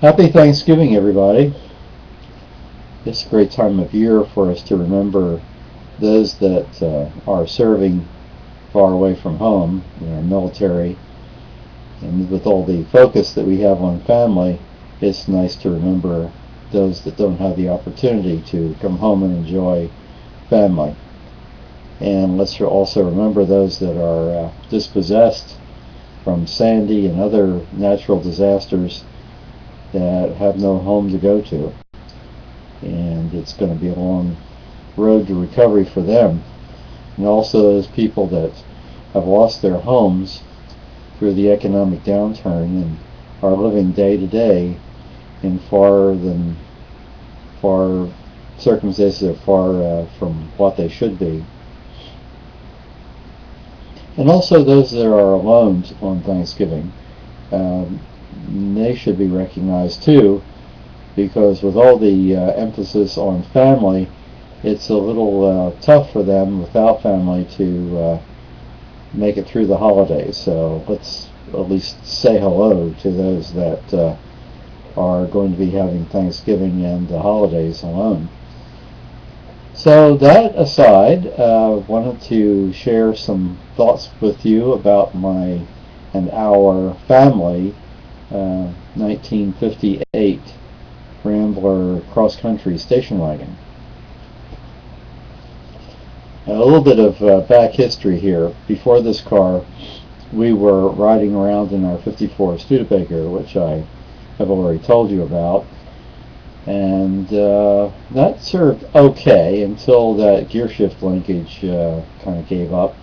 Happy Thanksgiving, everybody. It's a great time of year for us to remember those that are serving far away from home in our military. And with all the focus that we have on family, it's nice to remember those that don't have the opportunity to come home and enjoy family. And let's also remember those that are dispossessed from Sandy and other natural disasters that have no home to go to. And it's going to be a long road to recovery for them. And also those people that have lost their homes through the economic downturn and are living day to day in far circumstances that are far from what they should be. And also those that are alone on Thanksgiving. They should be recognized too, because with all the emphasis on family, it's a little tough for them without family to make it through the holidays. So let's at least say hello to those that are going to be having Thanksgiving and the holidays alone. So that aside, wanted to share some thoughts with you about my and our family 1958 Rambler Cross Country station wagon. A little bit of back history here. Before this car, we were riding around in our 54 Studebaker, which I have already told you about, and that served okay until that gear shift linkage kind of gave up.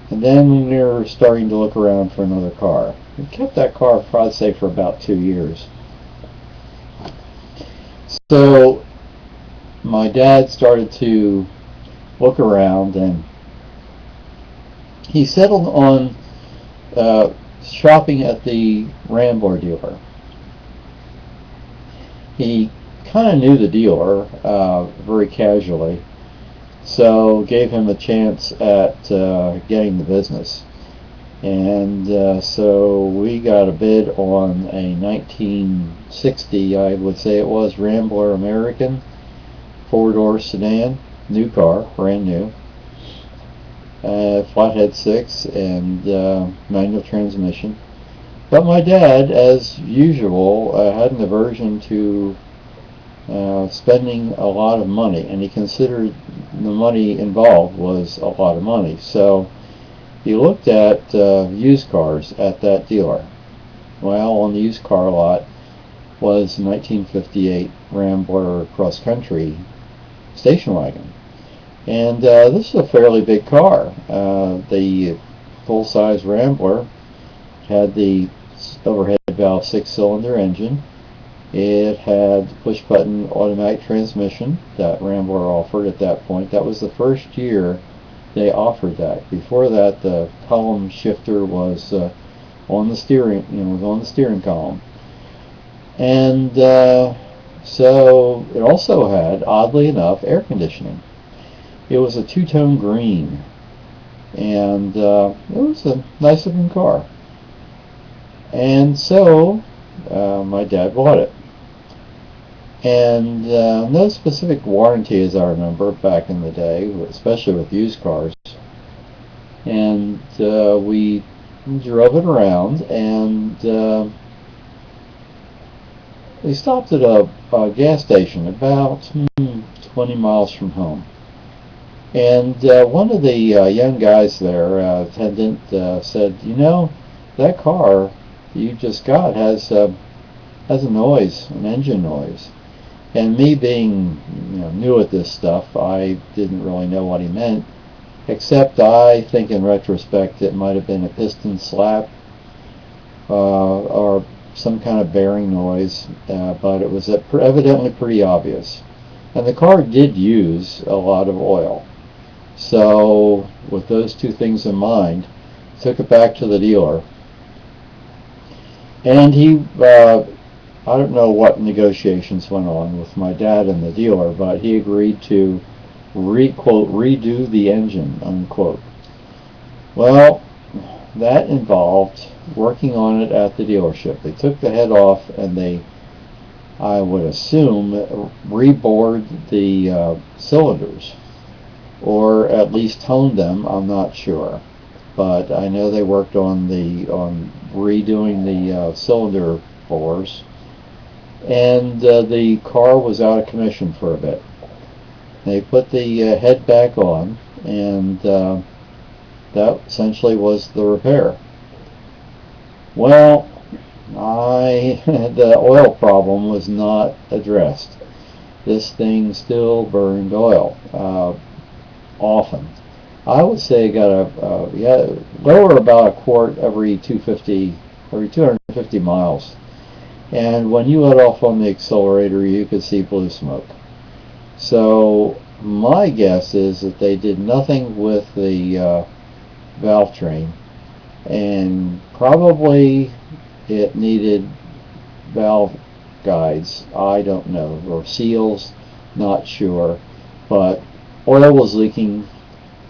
And then we were starting to look around for another car. We kept that car, I'd say, for about 2 years. So my dad started to look around, and he settled on shopping at the Rambler dealer. He kind of knew the dealer very casually, so gave him a chance at getting the business. And so we got a bid on a 1960, I would say it was, Rambler American 4-door sedan, new car, brand new, flathead 6 and manual transmission. But my dad, as usual, had an aversion to spending a lot of money, and he considered the money involved was a lot of money. So he looked at used cars at that dealer. Well, on the used car lot was a 1958 Rambler Cross Country station wagon. And this is a fairly big car. The full-size Rambler had the overhead valve 6-cylinder engine. It had push-button automatic transmission that Rambler offered at that point. That was the first year they offered that. Before that, the column shifter was on the steering, was on the steering column. And so it also had, oddly enough, air conditioning. It was a two-tone green, and it was a nice looking car. And so my dad bought it. And no specific warranty, as I remember, back in the day, especially with used cars. And we drove it around, and we stopped at a gas station about 20 miles from home. And one of the young guys there, attendant, said, that car you just got has a noise, an engine noise. And me being new at this stuff, I didn't really know what he meant, except I think in retrospect it might have been a piston slap or some kind of bearing noise, but it was evidently pretty obvious. And the car did use a lot of oil. So with those two things in mind, took it back to the dealer. And he, I don't know what negotiations went on with my dad and the dealer, but he agreed to, quote, redo the engine, unquote. Well, that involved working on it at the dealership. They took the head off and they I would assume, rebored the cylinders, or at least toned them. I'm not sure, but I know they worked on redoing the cylinder bores, and the car was out of commission for a bit. They put the head back on, and that essentially was the repair. Well, the oil problem was not addressed. This thing still burned oil often. I would say it got lower about a quart every 250 miles. And when you let off on the accelerator, you could see blue smoke. So my guess is that they did nothing with the valve train, and probably it needed valve guides, I don't know, or seals, not sure, but oil was leaking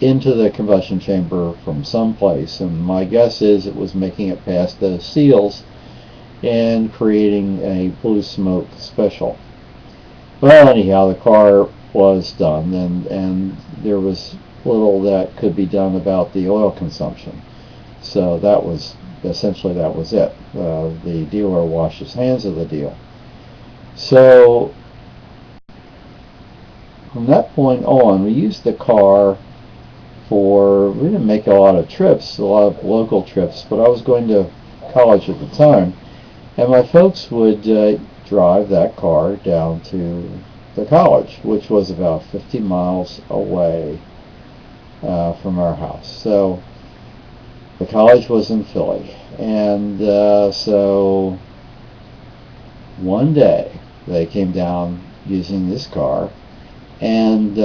into the combustion chamber from someplace, and my guess is it was making it past those seals and creating a blue smoke special. Well, anyhow, the car was done, and there was little that could be done about the oil consumption. So that was essentially it. The dealer washed his hands of the deal. So from that point on, we used the car we didn't make a lot of trips, a lot of local trips, but I was going to college at the time, and my folks would drive that car down to the college, which was about 50 miles away from our house. So the college was in Philly, and so one day they came down using this car, and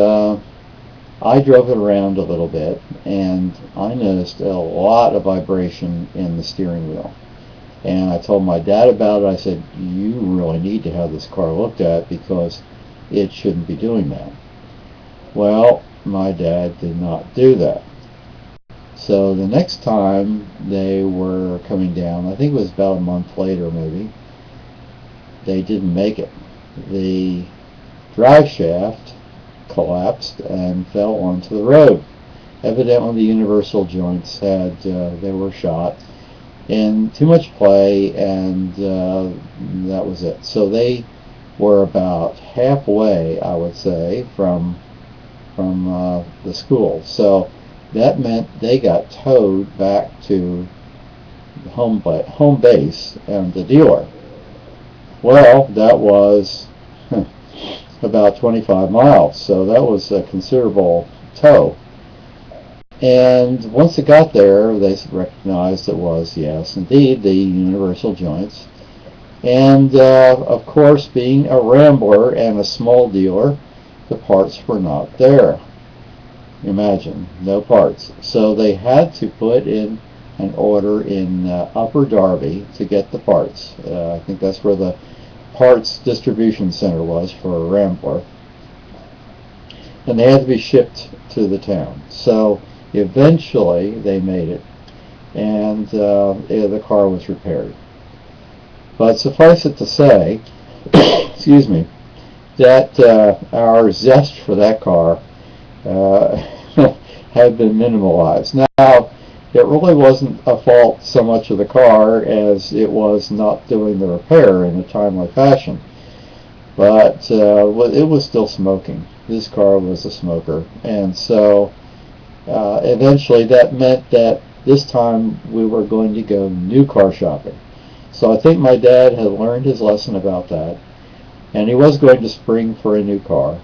I drove it around a little bit, and I noticed a lot of vibration in the steering wheel. And I told my dad about it. I said, you really need to have this car looked at because it shouldn't be doing that. Well, my dad did not do that. So the next time they were coming down, I think it was about a month later maybe, they didn't make it. The drive shaft collapsed and fell onto the road. Evidently the universal joints they were shot in too much play, and that was it. So they were about halfway, I would say, from the school. So that meant they got towed back to home base and the dealer. Well, that was about 25 miles, so that was a considerable tow. And once it got there, they recognized it was, yes, indeed, the universal joints. And of course, being a Rambler and a small dealer, the parts were not there. Imagine, no parts. So they had to put in an order in Upper Darby to get the parts. I think that's where the parts distribution center was for a Rambler. And they had to be shipped to the town. So eventually they made it, and the car was repaired. But suffice it to say, excuse me, that our zest for that car had been minimalized. Now, it really wasn't a fault so much of the car as it was not doing the repair in a timely fashion. But it was still smoking. This car was a smoker. And so eventually that meant that this time we were going to go new car shopping. So I think my dad had learned his lesson about that. And he was going to spring for a new car.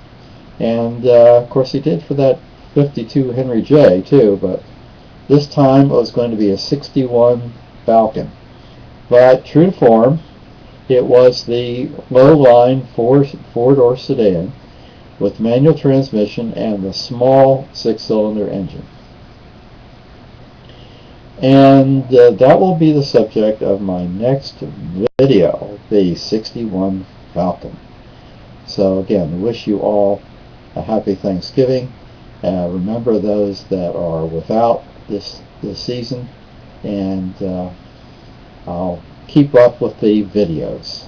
And of course he did for that 52 Henry J too, but this time it was going to be a 61 Falcon. But true to form, it was the low-line four-door sedan with manual transmission and the small six-cylinder engine. And that will be the subject of my next video, the 61 Falcon. So again, I wish you all a happy Thanksgiving. Remember those that are without this season, and I'll keep up with the videos.